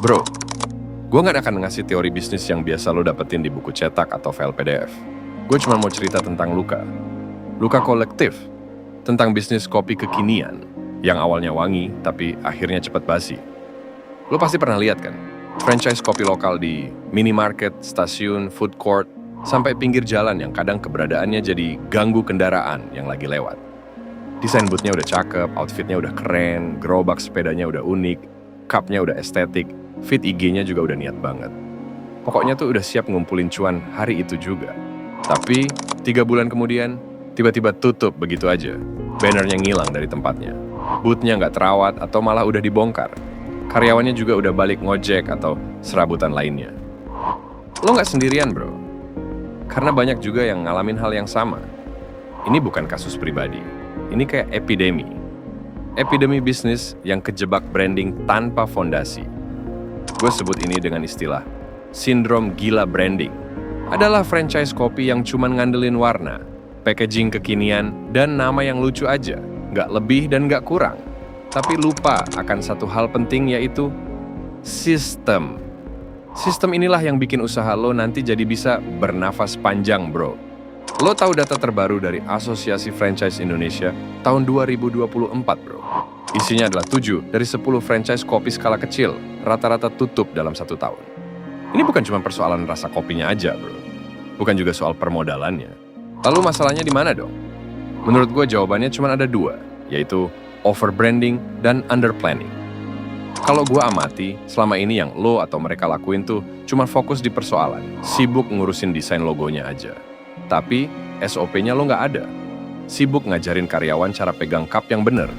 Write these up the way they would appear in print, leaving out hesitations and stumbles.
Bro, gue nggak akan ngasih teori bisnis yang biasa lo dapetin di buku cetak atau file PDF. Gue cuma mau cerita tentang Luka. Luka kolektif, tentang bisnis kopi kekinian, yang awalnya wangi tapi akhirnya cepat basi. Lo pasti pernah lihat kan? Franchise kopi lokal di minimarket, stasiun, food court, sampai pinggir jalan yang kadang keberadaannya jadi ganggu kendaraan yang lagi lewat. Desain boothnya udah cakep, outfitnya udah keren, gerobak sepedanya udah unik, cupnya udah estetik, fit IG-nya juga udah niat banget. Pokoknya tuh udah siap ngumpulin cuan hari itu juga. Tapi 3 bulan kemudian, tiba-tiba tutup begitu aja. Bannernya ngilang dari tempatnya. Booth-nya nggak terawat atau malah udah dibongkar. Karyawannya juga udah balik ngojek atau serabutan lainnya. Lo nggak sendirian bro. Karena banyak juga yang ngalamin hal yang sama. Ini bukan kasus pribadi. Ini kayak epidemi. Epidemi bisnis yang kejebak branding tanpa fondasi. Gue sebut ini dengan istilah sindrom gila branding. Adalah franchise kopi yang cuman ngandelin warna, packaging kekinian, dan nama yang lucu aja. Nggak lebih dan nggak kurang. Tapi lupa akan satu hal penting yaitu sistem. Sistem inilah yang bikin usaha lo nanti jadi bisa bernafas panjang bro. Lo tahu data terbaru dari Asosiasi Franchise Indonesia tahun 2024 bro. Isinya adalah 7 dari 10 franchise kopi skala kecil rata-rata tutup dalam 1 tahun. Ini bukan cuma persoalan rasa kopinya aja bro. Bukan juga soal permodalannya. Lalu masalahnya di mana dong? Menurut gue jawabannya cuma ada 2, yaitu over branding dan under planning. Kalau gue amati, selama ini yang lo atau mereka lakuin tuh cuma fokus di persoalan, sibuk ngurusin desain logonya aja. Tapi SOP-nya lo nggak ada. Sibuk ngajarin karyawan cara pegang cup yang bener,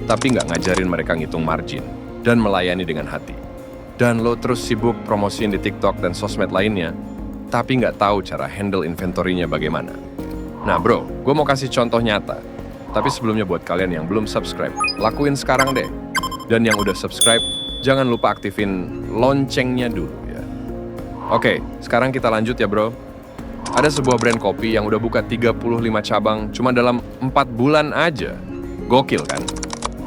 tapi nggak ngajarin mereka ngitung margin dan melayani dengan hati. Dan lo terus sibuk promosiin di TikTok dan sosmed lainnya, tapi nggak tahu cara handle inventory-nya bagaimana. Nah bro, gue mau kasih contoh nyata. Tapi sebelumnya buat kalian yang belum subscribe, lakuin sekarang deh. Dan yang udah subscribe, jangan lupa aktifin loncengnya dulu ya. Oke, sekarang kita lanjut ya bro. Ada sebuah brand kopi yang udah buka 35 cabang cuma dalam 4 bulan aja. Gokil kan?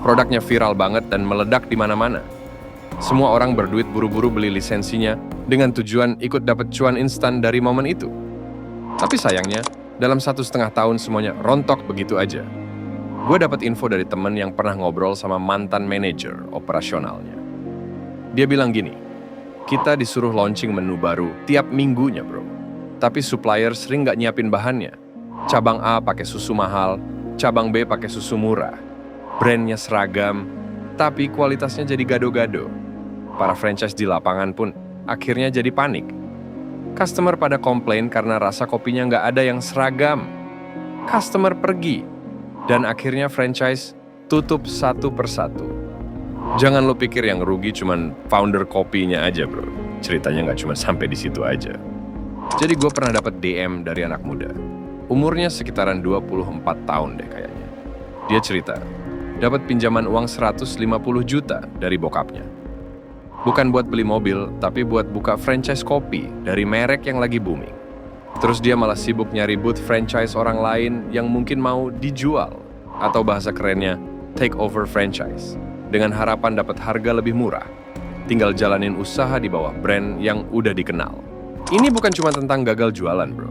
Produknya viral banget dan meledak di mana-mana. Semua orang berduit buru-buru beli lisensinya dengan tujuan ikut dapat cuan instan dari momen itu. Tapi sayangnya, dalam 1,5 tahun semuanya rontok begitu aja. Gue dapat info dari temen yang pernah ngobrol sama mantan manajer operasionalnya. Dia bilang gini, kita disuruh launching menu baru tiap minggunya bro. Tapi supplier sering nggak nyiapin bahannya. Cabang A pakai susu mahal, cabang B pakai susu murah. Brandnya seragam, tapi kualitasnya jadi gado-gado. Para franchise di lapangan pun akhirnya jadi panik. Customer pada komplain karena rasa kopinya nggak ada yang seragam. Customer pergi, dan akhirnya franchise tutup satu persatu. Jangan lo pikir yang rugi cuman founder kopinya aja bro. Ceritanya nggak cuma sampai di situ aja. Jadi gue pernah dapat DM dari anak muda. Umurnya sekitaran 24 tahun deh kayaknya. Dia cerita, dapat pinjaman uang 150 juta dari bokapnya. Bukan buat beli mobil, tapi buat buka franchise kopi dari merek yang lagi booming. Terus dia malah sibuk nyari booth franchise orang lain yang mungkin mau dijual. Atau bahasa kerennya, take over franchise. Dengan harapan dapat harga lebih murah. Tinggal jalanin usaha di bawah brand yang udah dikenal. Ini bukan cuma tentang gagal jualan bro.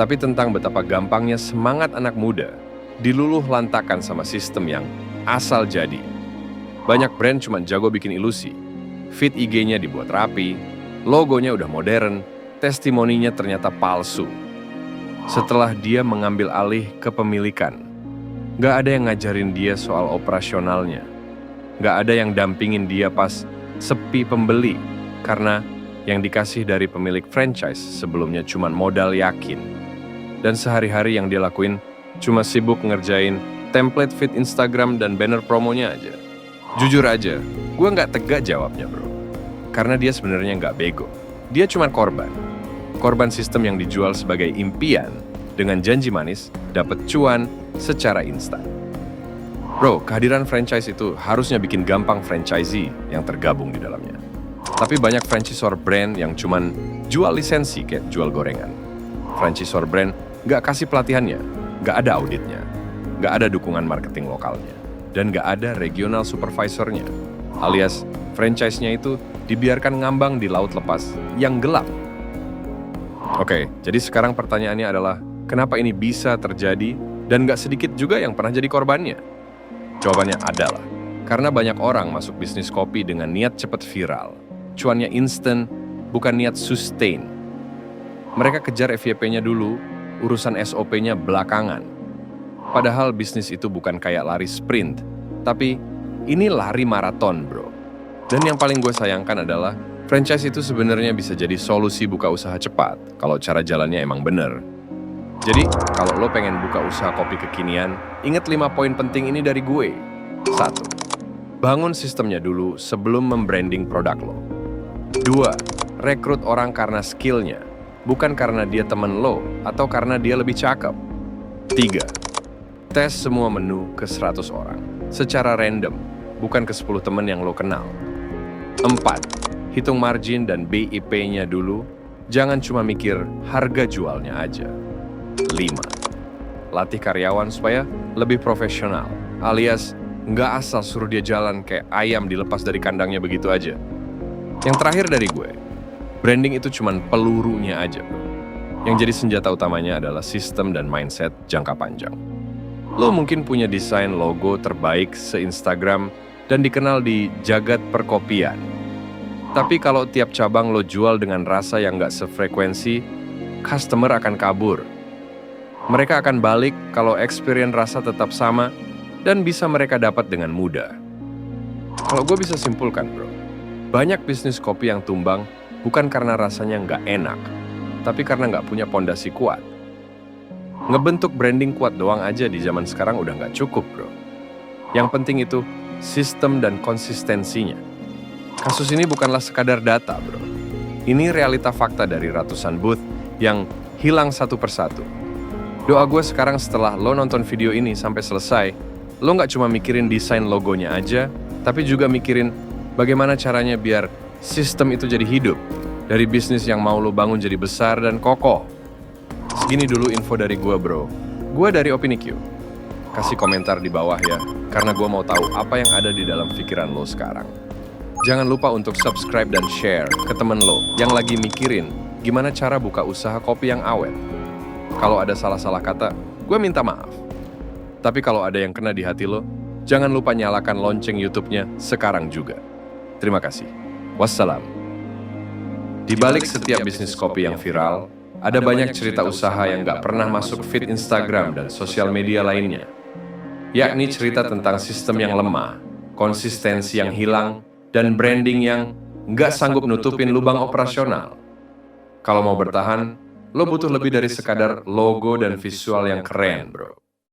Tapi tentang betapa gampangnya semangat anak muda diluluh lantakan sama sistem yang asal jadi. Banyak brand cuma jago bikin ilusi. Feed IG-nya dibuat rapi, logonya udah modern, testimoninya ternyata palsu. Setelah dia mengambil alih kepemilikan, gak ada yang ngajarin dia soal operasionalnya. Gak ada yang dampingin dia pas sepi pembeli, karena yang dikasih dari pemilik franchise sebelumnya cuma modal yakin. Dan sehari-hari yang dia lakuin cuma sibuk ngerjain template feed Instagram dan banner promonya aja. Jujur aja, gue nggak tegak jawabnya bro. Karena dia sebenarnya nggak bego. Dia cuma korban. Korban sistem yang dijual sebagai impian dengan janji manis dapat cuan secara instan. Bro, kehadiran franchise itu harusnya bikin gampang franchisee yang tergabung di dalamnya. Tapi banyak franchisor brand yang cuman jual lisensi kayak jual gorengan. Franchisor brand nggak kasih pelatihannya, nggak ada auditnya, nggak ada dukungan marketing lokalnya, dan nggak ada regional supervisornya. Alias franchise-nya itu dibiarkan ngambang di laut lepas yang gelap. Oke, jadi sekarang pertanyaannya adalah, kenapa ini bisa terjadi dan gak sedikit juga yang pernah jadi korbannya? Jawabannya adalah, karena banyak orang masuk bisnis kopi dengan niat cepat viral. Cuannya instan, bukan niat sustain. Mereka kejar FYP-nya dulu, urusan SOP-nya belakangan. Padahal bisnis itu bukan kayak lari sprint, tapi ini lari maraton, bro. Dan yang paling gue sayangkan adalah, franchise itu sebenarnya bisa jadi solusi buka usaha cepat, kalau cara jalannya emang bener. Jadi, kalau lo pengen buka usaha kopi kekinian, ingat 5 poin penting ini dari gue. 1. Bangun sistemnya dulu sebelum membranding produk lo. 2. Rekrut orang karena skillnya, bukan karena dia temen lo atau karena dia lebih cakep. 3. Tes semua menu ke 100 orang, secara random, bukan ke 10 temen yang lo kenal. 4. Hitung margin dan BIP-nya dulu, jangan cuma mikir harga jualnya aja. 5. Latih karyawan supaya lebih profesional, alias nggak asal suruh dia jalan kayak ayam dilepas dari kandangnya begitu aja. Yang terakhir dari gue, branding itu cuma pelurunya aja, bro. Yang jadi senjata utamanya adalah sistem dan mindset jangka panjang. Lo mungkin punya desain logo terbaik se-Instagram dan dikenal di jagat perkopian. Tapi kalau tiap cabang lo jual dengan rasa yang nggak sefrekuensi, customer akan kabur. Mereka akan balik kalau experience rasa tetap sama dan bisa mereka dapat dengan mudah. Kalau gue bisa simpulkan, bro, banyak bisnis kopi yang tumbang bukan karena rasanya nggak enak, tapi karena nggak punya pondasi kuat. Ngebentuk branding kuat doang aja di zaman sekarang udah nggak cukup, bro. Yang penting itu sistem dan konsistensinya. Kasus ini bukanlah sekadar data, bro. Ini realita fakta dari ratusan booth yang hilang satu persatu. Doa gue sekarang setelah lo nonton video ini sampai selesai, lo nggak cuma mikirin desain logonya aja, tapi juga mikirin bagaimana caranya biar sistem itu jadi hidup, dari bisnis yang mau lo bangun jadi besar dan kokoh. Segini dulu info dari gue, bro. Gue dari Opini Q. Kasih komentar di bawah ya, karena gue mau tahu apa yang ada di dalam pikiran lo sekarang. Jangan lupa untuk subscribe dan share ke temen lo yang lagi mikirin gimana cara buka usaha kopi yang awet. Kalau ada salah-salah kata, gue minta maaf. Tapi kalau ada yang kena di hati lo, jangan lupa nyalakan lonceng YouTube-nya sekarang juga. Terima kasih. Wassalam. Di balik setiap bisnis kopi yang viral, ada banyak cerita usaha yang gak pernah masuk feed Instagram dan sosial media lainnya. Yakni cerita tentang sistem yang lemah, konsistensi yang hilang, dan branding yang nggak sanggup nutupin lubang operasional. Kalau mau bertahan, lo butuh lebih dari sekadar logo dan visual yang keren, bro.